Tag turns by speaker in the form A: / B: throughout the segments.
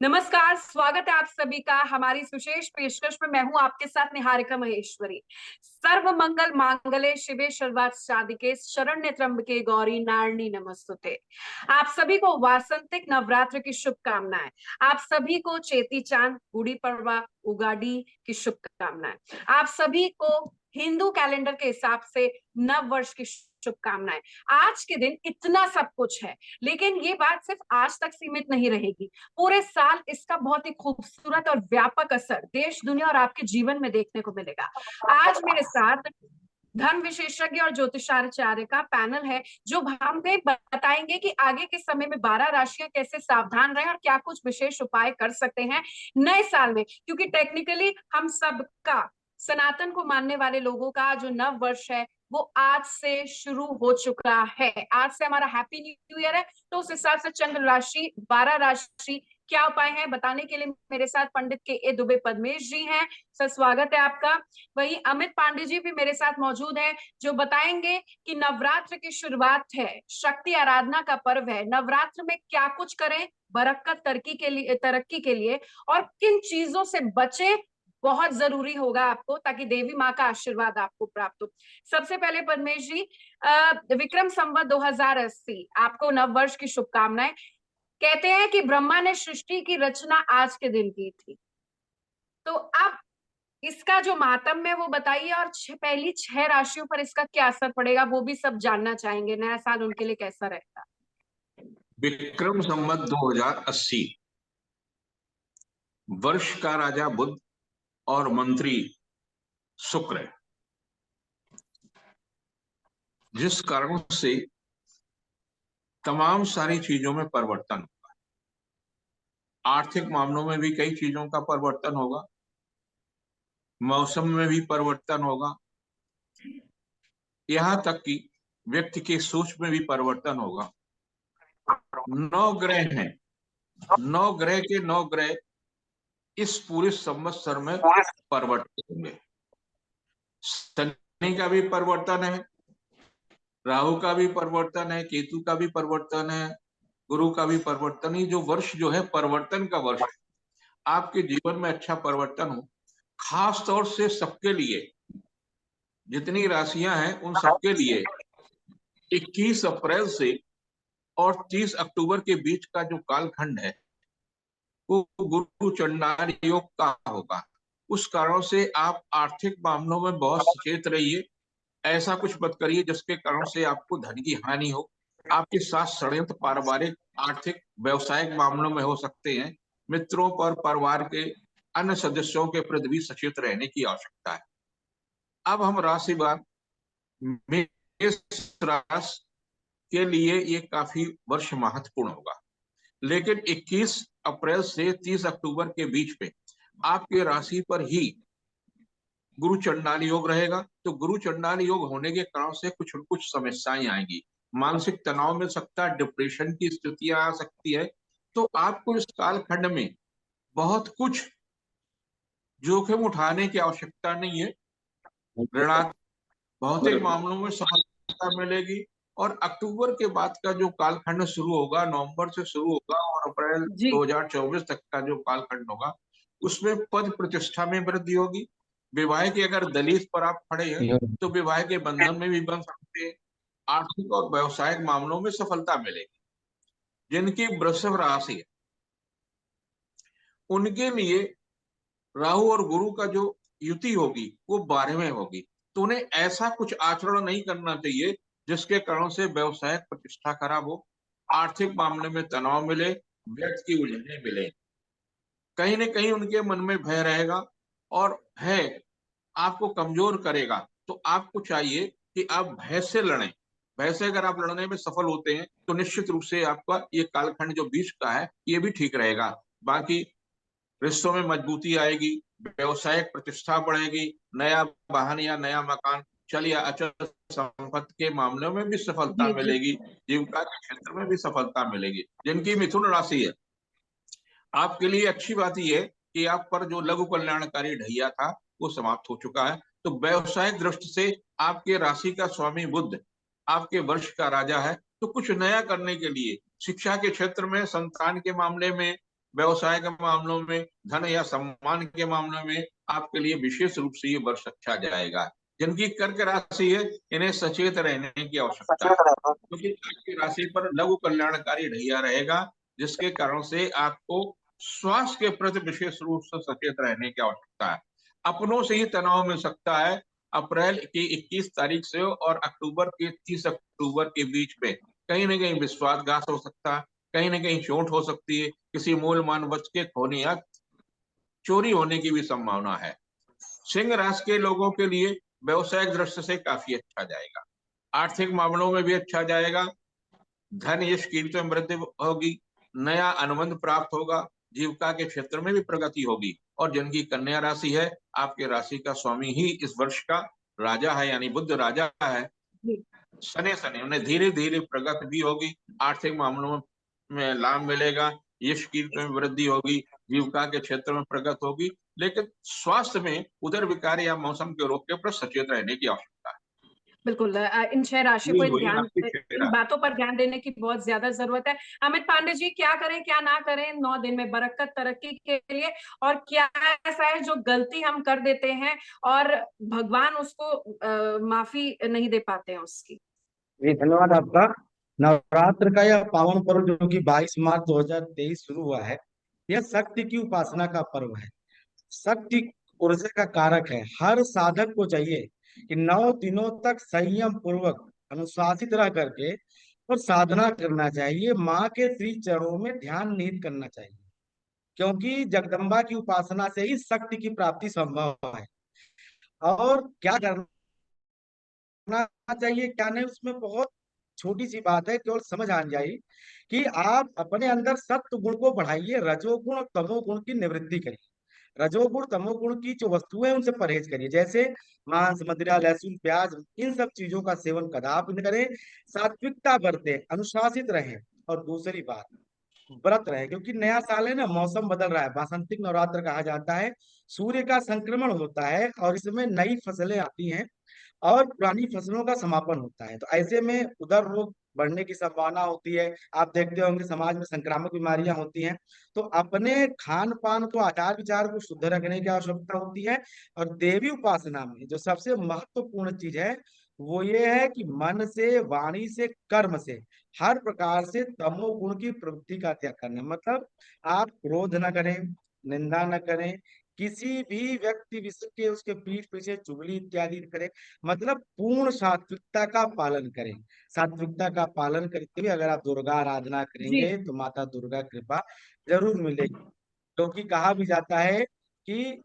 A: नमस्कार, स्वागत है आप सभी का हमारी इस विशेष पेशकश में। मैं हूं आपके साथ निहारिका महेश्वरी। सर्व मंगल मांगल्ये शिवे सर्वार्थ साधिके शरण्य त्र्यंबके गौरी नारायणी नमस्तुते। आप सभी को वासंतिक नवरात्र की शुभकामनाएं। आप सभी को चेती चांद, गुड़ी पड़वा, उगाड़ी की शुभकामनाएं। आप सभी को हिंदू कैलेंडर के हिसाब से नव वर्ष की शुभकामनाएं। आज के दिन इतना सब कुछ है, लेकिन ये बात सिर्फ आज तक सीमित नहीं रहेगी। पूरे साल इसका बहुत ही खूबसूरत और व्यापक असर देश, दुनिया और आपके जीवन में देखने को मिलेगा। आज मेरे साथ धर्म विशेषज्ञ और ज्योतिषाचार्य का पैनल है, जो हमें बताएंगे कि आगे के समय में 12 राशियां कैसे सावधान रहें और क्या कुछ विशेष उपाय कर सकते हैं नए साल में। क्योंकि टेक्निकली हम सबका, सनातन को मानने वाले लोगों का जो नव वर्ष है वो आज से शुरू हो चुका है। आज से हमारा हैप्पी न्यू ईयर है। तो उस हिसाब से चंद्र राशि, 12 राशि, क्या उपाय है बताने के लिए मेरे साथ पंडित के ए दुबे पद्मेश जी हैं। सर, स्वागत है आपका। वही अमित पांडे जी भी मेरे साथ मौजूद हैं, जो बताएंगे कि नवरात्र की शुरुआत है, शक्ति आराधना का पर्व है, नवरात्र में क्या कुछ करें बरकत तरक्की के लिए और किन चीजों से बचे, बहुत जरूरी होगा आपको, ताकि देवी माँ का आशीर्वाद आपको प्राप्त हो। सबसे पहले पद्मेश जी, विक्रम संवत 2080, आपको नव वर्ष की शुभकामनाएं। कहते हैं कि ब्रह्मा ने सृष्टि की रचना आज के दिन की थी, तो अब इसका जो मातम है वो बताइए, और पहली 6 राशियों पर इसका क्या असर पड़ेगा वो भी सब जानना चाहेंगे। नया साल उनके लिए कैसा रहेगा।
B: विक्रम संवत 2080, वर्ष का राजा बुध और मंत्री शुक्र है, जिस कारण से तमाम सारी चीजों में परिवर्तन होगा। आर्थिक मामलों में भी कई चीजों का परिवर्तन होगा, मौसम में भी परिवर्तन होगा, यहाँ तक कि व्यक्ति के सोच में भी परिवर्तन होगा। 9 ग्रह हैं, 9 ग्रह के 9 ग्रह इस पूरे संवत्सर में परिवर्तन होंगे। शनि का भी परिवर्तन है, राहु का भी परिवर्तन है, केतु का भी परिवर्तन है, गुरु का भी परिवर्तन। ही जो वर्ष जो है परिवर्तन का वर्ष है। आपके जीवन में अच्छा परिवर्तन हो, खास तौर से सबके लिए, जितनी राशियां हैं उन सबके लिए 21 अप्रैल से और 30 अक्टूबर के बीच का जो कालखंड है वो गुरु चंडाल योग का होगा। उस कारण से आप आर्थिक मामलों में बहुत सचेत रहिए। ऐसा कुछ मत करिए जिसके कारण से आपको धन की हानि हो। आपके साथ षड्यंत्र पारिवारिक, आर्थिक, व्यवसायिक मामलों में हो सकते हैं। मित्रों पर, परिवार के अन्य सदस्यों के प्रति भी सचेत रहने की आवश्यकता है। अब हम राशिवार, मेष राशि के लिए ये काफी वर्ष महत्वपूर्ण होगा, लेकिन 21 अप्रैल से 30 अक्टूबर के बीच में आपके राशि पर ही गुरु चंडाल योग रहेगा। तो गुरु चंडाल योग होने के कारण से कुछ समस्याएं आएंगी। मानसिक तनाव मिल सकता है, डिप्रेशन की स्थितियां आ सकती है। तो आपको इस कालखंड में बहुत कुछ जोखिम उठाने की आवश्यकता नहीं है। ऋणात्मक भौतिक मामलों में सफलता मिलेगी। और अक्टूबर के बाद का जो कालखंड शुरू होगा, नवंबर से शुरू होगा और अप्रैल
A: जी
B: 2024 तक का जो कालखंड होगा, उसमें पद प्रतिष्ठा में वृद्धि होगी। विवाह के अगर दलील पर आप खड़े हैं तो विवाह के बंधन में भी बन सकते हैं। आर्थिक और व्यवसायिक मामलों में सफलता मिलेगी। जिनकी वृषभ राशि है उनके लिए राहु और गुरु का जो युति होगी वो 12वें होगी। तो उन्हें ऐसा कुछ आचरण नहीं करना चाहिए जिसके कारण से व्यवसायिक प्रतिष्ठा खराब हो, आर्थिक मामले में तनाव मिले, व्यर्थ की उलझने मिले। कहीं ना कहीं उनके मन में भय रहेगा और भय आपको कमजोर करेगा। तो आपको चाहिए कि आप भय से लड़ें। भय से अगर आप लड़ने में सफल होते हैं तो निश्चित रूप से आपका ये कालखंड जो बीच का है ये भी ठीक रहेगा। बाकी रिश्तों में मजबूती आएगी, व्यवसायिक प्रतिष्ठा बढ़ेगी, नया वाहन या नया मकान, चल या अचल संपत्ति के मामलों में भी सफलता
A: जी जी।
B: मिलेगी। जीविका के क्षेत्र में भी सफलता मिलेगी। जिनकी मिथुन राशि है, आपके लिए अच्छी बात यह है कि आप पर जो लघु कल्याणकारी ढैया था वो समाप्त हो चुका है। तो व्यवसायिक दृष्टि से आपके राशि का स्वामी बुध आपके वर्ष का राजा है। तो कुछ नया करने के लिए शिक्षा के क्षेत्र में, संतान के मामले में, व्यवसाय के मामलों में, धन या सम्मान के मामलों में आपके लिए विशेष रूप से ये वर्ष अच्छा जाएगा। जिनकी कर्क राशि है, इन्हें सचेत रहने की आवश्यकता है, क्योंकि आपकी राशि पर लघु कल्याणकारी ढैया रहेगा, जिसके कारण से आपको स्वास्थ्य के प्रति विशेष रूप से सचेत रहने की आवश्यकता है। अपनों से ही तनाव मिल सकता है अप्रैल की 21 तारीख से और अक्टूबर के 30 अक्टूबर के बीच में। कहीं ना कहीं विश्वासघात हो सकता है, कहीं ना कहीं चोट हो सकती है, किसी मूल्यवान वस्तु के खोने या चोरी होने की भी संभावना है। सिंह राशि के लोगों के लिए व्यवसायिक दृष्टि से काफी अच्छा जाएगा, आर्थिक मामलों में भी अच्छा जाएगा, धन यश कीर्ति में वृद्धि होगी, नया अनुबंध प्राप्त होगा, जीविका के क्षेत्र में भी प्रगति होगी। और जिनकी कन्या राशि है, आपके राशि का स्वामी ही इस वर्ष का राजा है, यानी बुध राजा है,
A: जी
B: शनि शनि उन्हें धीरे धीरे प्रगति भी होगी, आर्थिक मामलों में लाभ मिलेगा, यश कीर्ति में वृद्धि होगी, जीविका के क्षेत्र में प्रगति होगी, लेकिन स्वास्थ्य में उदर विकार या मौसम के रोग के प्रति सचेत रहने की आवश्यकता है।
A: बिल्कुल, इन 6 राशियों
B: ये
A: को
B: हुई आपकी 6
A: इन
B: राशि।
A: बातों पर ध्यान देने की बहुत ज्यादा जरूरत है। अमित पांडे जी, क्या करें क्या ना करें 9 दिन में बरकत तरक्की के लिए, और क्या ऐसा है जो गलती हम कर देते हैं और भगवान उसको माफी नहीं दे पाते हैं उसकी?
C: जी धन्यवाद आपका। नवरात्र का यह पावन पर्व जो कि 22 मार्च 2023 शुरू हुआ है, यह शक्ति की उपासना का पर्व है। शक्ति ऊर्जा का कारक है। हर साधक को चाहिए कि 9 दिनों तक संयम पूर्वक अनुशासित रह करके और साधना करना चाहिए। माँ के श्री चरणों में ध्यान निहित करना चाहिए, क्योंकि जगदम्बा की उपासना से ही शक्ति की प्राप्ति संभव है। और क्या करना चाहिए क्या नहीं, उसमें बहुत छोटी सी बात है, केवल समझ आ जाए कि आप अपने अंदर सत्व गुण को बढ़ाइए, रजोगुण और तमोगुण की निवृत्ति करिए। रजोगुण तमोगुण की जो वस्तुएं हैं उनसे परहेज करिए, जैसे मांस मदिरा लहसुन प्याज, इन सब चीजों का सेवन कदापि न करें। सात्विकता बरतें, अनुशासित रहें। और दूसरी बात, व्रत रहे, क्योंकि नया साल है ना, मौसम बदल रहा है, वासंतिक नवरात्र कहा जाता है। सूर्य का संक्रमण होता है और इसमें नई फसलें आती हैं और पुरानी फसलों का समापन होता है। तो ऐसे में उदर रोग बढ़ने की संभावना होती है। आप देखते होंगे समाज में संक्रामक बीमारियां होती हैं। तो अपने खान पान को, आचार विचार को शुद्ध रखने की आवश्यकता होती है। और देवी उपासना में जो सबसे महत्वपूर्ण चीज है वो ये है कि मन से, वाणी से, कर्म से हर प्रकार से तमोगुण की प्रवृत्ति का त्याग करना। मतलब आप क्रोध न करें, निंदा न करें, किसी भी व्यक्ति विषय के उसके पीठ पीछे चुगली इत्यादि करें। मतलब पूर्ण सात्विकता का पालन करें। सात्विकता का पालन करते हुए अगर आप दुर्गा आराधना
A: जी
C: करेंगे तो माता दुर्गा कृपा जरूर मिलेगी। क्योंकि कहा भी जाता है कि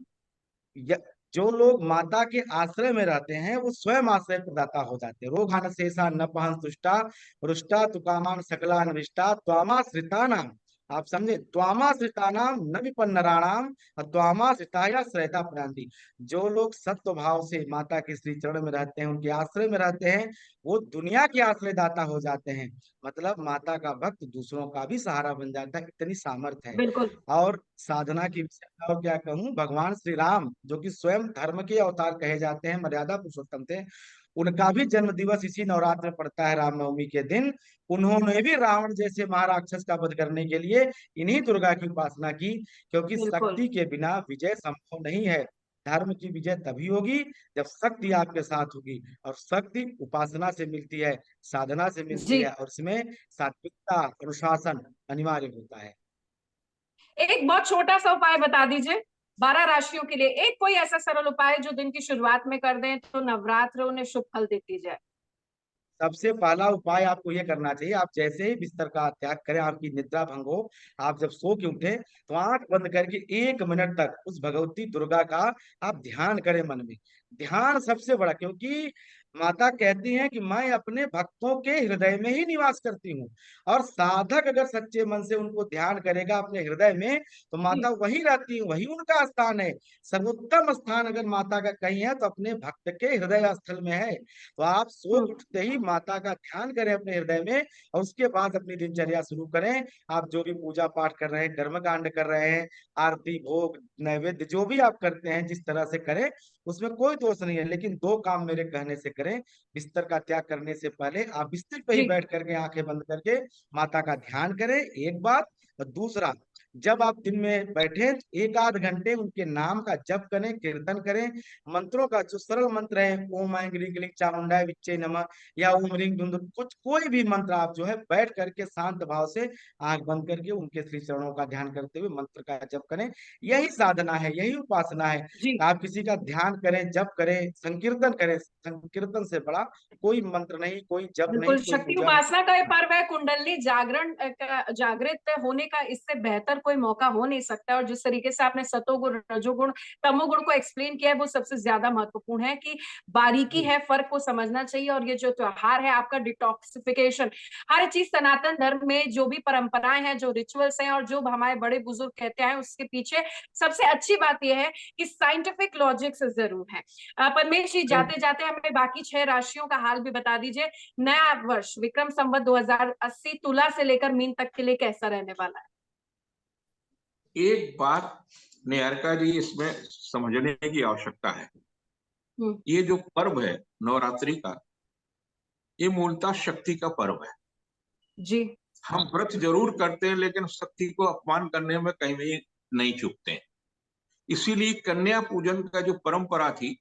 C: य- जो लोग माता के आश्रय में रहते हैं वो स्वयं आश्रय प्रदाता हो जाते हैं। रोगान शेषा न पहन तुष्टा रुष्टा तुकामान सकला अनविष्टा त्वामाश्रिता नाम। आप समझे, त्वामाश्रिता नाम न विपन्नराणाम त्वामाश्रिताया श्रयता प्रणांति। जो लोग सत्व भाव से माता के श्री चरण में रहते हैं, उनके आश्रय में रहते हैं, वो दुनिया के आश्रयदाता हो जाते हैं। मतलब माता का भक्त दूसरों का भी सहारा बन जाता है, इतनी सामर्थ्य है।
A: बिल्कुल।
C: और साधना की विषय में और क्या कहूँ, भगवान श्री राम जो कि स्वयं धर्म के अवतार कहे जाते हैं, मर्यादा पुरुषोत्तम थे, उनका भी जन्म दिवस इसी नवरात्र में पड़ता है, रामनवमी के दिन। उन्होंने भी रावण जैसे महाराक्षस का वध करने के लिए इन्हीं दुर्गा की उपासना की, क्योंकि
A: बिल्कुल
C: शक्ति के बिना विजय संभव नहीं है। धर्म की विजय तभी होगी जब शक्ति आपके साथ होगी, और शक्ति उपासना से मिलती है, साधना से मिलती
A: जी।
C: है, और इसमें सात्विकता, अनुशासन अनिवार्य होता है।
A: एक बहुत छोटा सा उपाय बता दीजिए 12 राशियों के लिए, एक कोई ऐसा सरल उपाय जो दिन की शुरुआत में कर दें तो नवरात्र उन्हें शुभ फल देती जाए।
C: सबसे पहला उपाय आपको ये करना चाहिए, आप जैसे ही बिस्तर का त्याग करें, आपकी निद्रा भंग हो, आप जब सो के उठे तो आंख बंद करके 1 मिनट तक उस भगवती दुर्गा का आप ध्यान करें मन में। ध्यान सबसे बड़ा, क्योंकि माता कहती हैं कि मैं अपने भक्तों के हृदय में ही निवास करती हूँ। और साधक अगर सच्चे मन से उनको ध्यान करेगा अपने हृदय में, तो
A: जी
C: माता वही रहती है, वही उनका स्थान है। सर्वोत्तम स्थान अगर माता का कहीं है तो अपने भक्त के हृदय स्थल में है। तो आप सो
A: हम्म,
C: उठते ही माता का ध्यान करें अपने हृदय में, और उसके बाद अपनी दिनचर्या शुरू करें। आप जो भी पूजा पाठ कर रहे हैं, कर्म कांड कर रहे हैं, आरती भोग नैवेद्य जो भी आप करते हैं, जिस तरह से करें उसमें कोई दोष नहीं है। लेकिन दो काम मेरे कहने से करें। बिस्तर का त्याग करने से पहले आप बिस्तर पे ही
A: जी
C: बैठ करके आंखें बंद करके माता का ध्यान करें, एक बात। और दूसरा, जब आप दिन में बैठे तो एक आध घंटे उनके नाम का जप करें, कीर्तन करें। मंत्रों का जो सरल मंत्र है, ओम ऐं ग्रीं ग्लीं चामुंडाय विच्चे नमः, या ओम ह्रीं धुंधु, कुछ कोई भी मंत्र आप जो है बैठ करके शांत भाव से आंख बंद करके उनके श्री चरणों का ध्यान करते हुए मंत्र का जप करें। यही साधना है, यही उपासना है।
A: जी
C: आप किसी का ध्यान करें, जप करें, संकीर्तन करें, संकीर्तन से बड़ा कोई मंत्र नहीं, कोई जप नहीं,
A: बिल्कुल,
C: कोई
A: शक्ति
C: पूजा नहीं।
A: उपासना का ये पर्व है। कुंडली जागरण जागृत होने का इससे बेहतर कोई मौका हो नहीं सकता। और जिस तरीके से आपने सतोगुण, रजोगुण, तमोगुण को एक्सप्लेन किया है, वो सबसे ज्यादा महत्वपूर्ण है कि बारीकी है, फर्क को समझना चाहिए। और ये जो त्योहार है आपका, डिटॉक्सिफिकेशन, हर चीज सनातन धर्म में जो भी परंपराएं हैं, जो रिचुअल्स हैं और जो हमारे बड़े बुजुर्ग कहते हैं, उसके पीछे सबसे अच्छी बात यह है कि साइंटिफिक लॉजिक से जरूर है। परमेश जी, जाते जाते हमें बाकी 6 राशियों का हाल भी बता दीजिए। नया वर्ष विक्रम संवत 2080 तुला से लेकर मीन तक के लिए कैसा रहने वाला है?
B: एक बात निहारिका जी इसमें समझने की आवश्यकता है। ये जो पर्व है नवरात्रि का, ये मूलतः शक्ति का पर्व है।
A: जी
B: हम व्रत जरूर करते हैं, लेकिन शक्ति को अपमान करने में कहीं भी नहीं चूकते हैं। इसीलिए कन्या पूजन का जो परंपरा थी,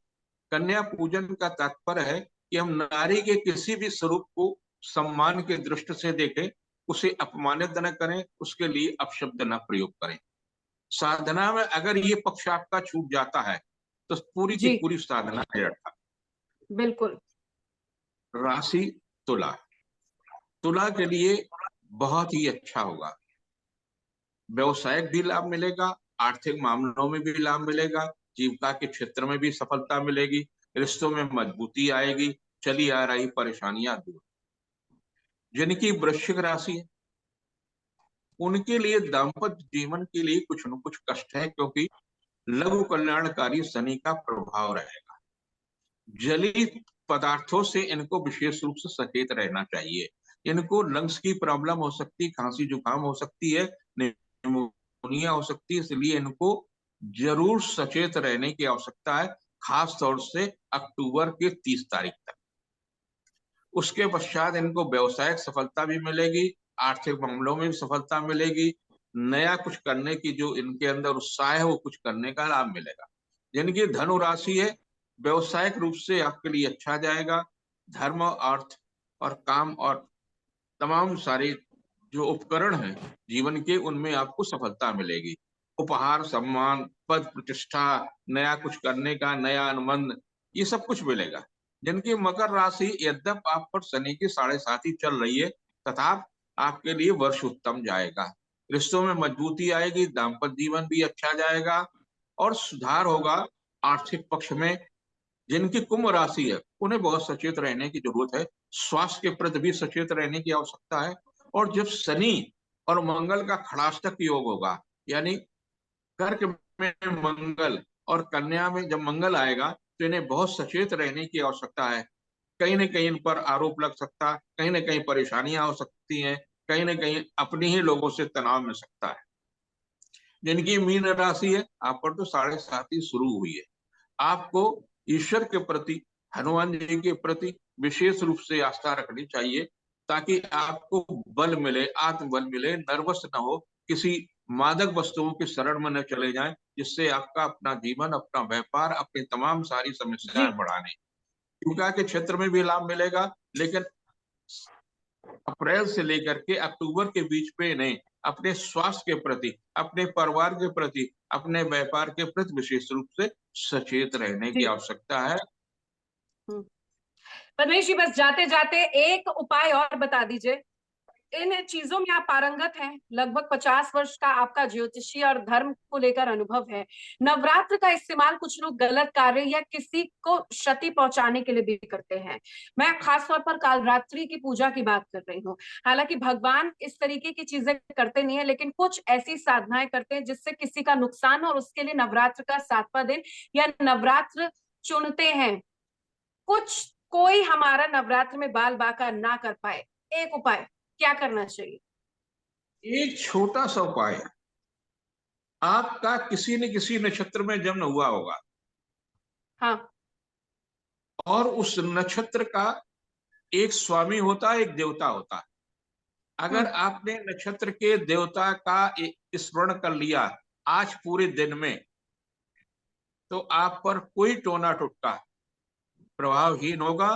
B: कन्या पूजन का तात्पर्य है कि हम नारी के किसी भी स्वरूप को सम्मान के दृष्टि से देखें, उसे अपमानित न करें, उसके लिए अपशब्द न प्रयोग करें। साधना में अगर ये पक्ष आपका छूट जाता है तो पूरी की
A: जी
B: पूरी साधना निरर्थक।
A: बिल्कुल।
B: राशि तुला, तुला के लिए बहुत ही अच्छा होगा। व्यवसायिक भी लाभ मिलेगा, आर्थिक मामलों में भी लाभ मिलेगा, जीविका के क्षेत्र में भी सफलता मिलेगी, रिश्तों में मजबूती आएगी, चली आ रही परेशानियां दूर। जिनकी वृश्चिक राशि है, उनके लिए दाम्पत्य जीवन के लिए कुछ न कुछ कष्ट है, क्योंकि लघु कल्याणकारी शनि का प्रभाव रहेगा। जलीय पदार्थों से इनको विशेष रूप से सचेत रहना चाहिए। इनको लंग्स की प्रॉब्लम हो सकती है, खांसी जुकाम हो सकती है, निमोनिया हो सकती है, इसलिए इनको जरूर सचेत रहने की आवश्यकता है, खास तौर से अक्टूबर के 30 तारीख तक। उसके पश्चात इनको व्यवसायिक सफलता भी मिलेगी, आर्थिक मामलों में भी सफलता मिलेगी, नया कुछ करने की जो इनके अंदर उत्साह है वो कुछ करने का लाभ मिलेगा। जिनकी धनु राशि है, व्यवसायिक रूप से आपके लिए अच्छा जाएगा। धर्म, अर्थ और काम और तमाम सारे जो उपकरण हैं जीवन के, उनमें आपको सफलता मिलेगी। उपहार, सम्मान, पद प्रतिष्ठा, नया कुछ करने का, नया अनुबंध, ये सब कुछ मिलेगा। जिनकी मकर राशि, यद्यप आप पर शनि की 7.5 चल रही है, तथा आपके लिए वर्ष उत्तम जाएगा। रिश्तों में मजबूती आएगी, दाम्पत्य जीवन भी अच्छा जाएगा और सुधार होगा आर्थिक पक्ष में। जिनकी कुंभ राशि है, उन्हें बहुत सचेत रहने की जरूरत है, स्वास्थ्य के प्रति भी सचेत रहने की आवश्यकता है। और जब शनि और मंगल का खड़ाष्टक योग होगा, यानी कर्क में मंगल और कन्या में जब मंगल आएगा, तो इन्हें बहुत सचेत रहने की आवश्यकता है। कहीं न कहीं इन पर आरोप लग सकता है, कहीं न कहीं परेशानियां हो सकती हैं, कहीं न कहीं अपने ही लोगों से तनाव मिल सकता है। जिनकी मीन राशि है, आप पर तो 7.5 शुरू हुई है। आपको ईश्वर के प्रति, हनुमान जी के प्रति विशेष रूप से आस्था रखनी चाहिए, ताकि आपको बल मिले, आत्मबल मिले, नर्वस न हो, किसी मादक वस्तुओं की शरण में न चले जाएं, जिससे आपका अपना जीवन, अपना व्यापार, अपनी तमाम सारी
A: जी
B: समस्याएं बढ़ाने। जीविका के क्षेत्र में भी लाभ मिलेगा, लेकिन अप्रैल से लेकर के अक्टूबर के बीच में इन्हें अपने स्वास्थ्य के प्रति, अपने परिवार के प्रति, अपने व्यापार के प्रति विशेष रूप से सचेत रहने की
A: जी
B: आवश्यकता है।
A: परमेश जी, बस जाते जाते एक उपाय और बता दीजिए। इन चीजों में आप पारंगत हैं, लगभग 50 वर्ष का आपका ज्योतिषी और धर्म को लेकर अनुभव है। नवरात्र का इस्तेमाल कुछ लोग गलत कार्य या किसी को क्षति पहुंचाने के लिए भी करते हैं। मैं खासतौर पर कालरात्रि की पूजा की बात कर रही हूँ। हालांकि भगवान इस तरीके की चीजें करते नहीं है, लेकिन कुछ ऐसी साधनाएं करते हैं जिससे किसी का नुकसान, और उसके लिए नवरात्र का 7वां दिन या नवरात्र चुनते हैं। कोई हमारा नवरात्र में बाल बांका ना कर पाए, एक उपाय क्या करना चाहिए?
B: एक छोटा सा उपाय है। आपका किसी न किसी नक्षत्र में जन्म हुआ होगा,
A: हाँ
B: और उस नक्षत्र का एक स्वामी होता है, एक देवता होता है। अगर आपने नक्षत्र के देवता का स्मरण कर लिया आज पूरे दिन में, तो आप पर कोई टोना टुटका प्रभावहीन होगा,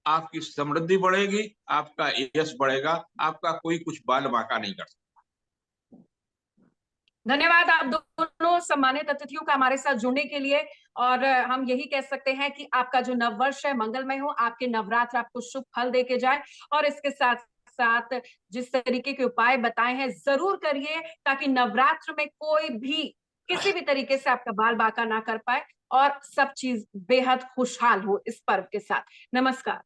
B: आपकी समृद्धि बढ़ेगी, आपका यश बढ़ेगा, आपका कोई कुछ बाल बांका नहीं कर सकता।
A: धन्यवाद आप दोनों सम्मानित अतिथियों का हमारे साथ जुड़ने के लिए। और हम यही कह सकते हैं कि आपका जो नववर्ष है मंगलमय हो, आपके नवरात्र आपको शुभ फल दे के जाए, और इसके साथ साथ जिस तरीके के उपाय बताए हैं जरूर करिए, ताकि नवरात्र में कोई भी किसी भी तरीके से आपका बाल बांका ना कर पाए और सब चीज बेहद खुशहाल हो इस पर्व के साथ। नमस्कार।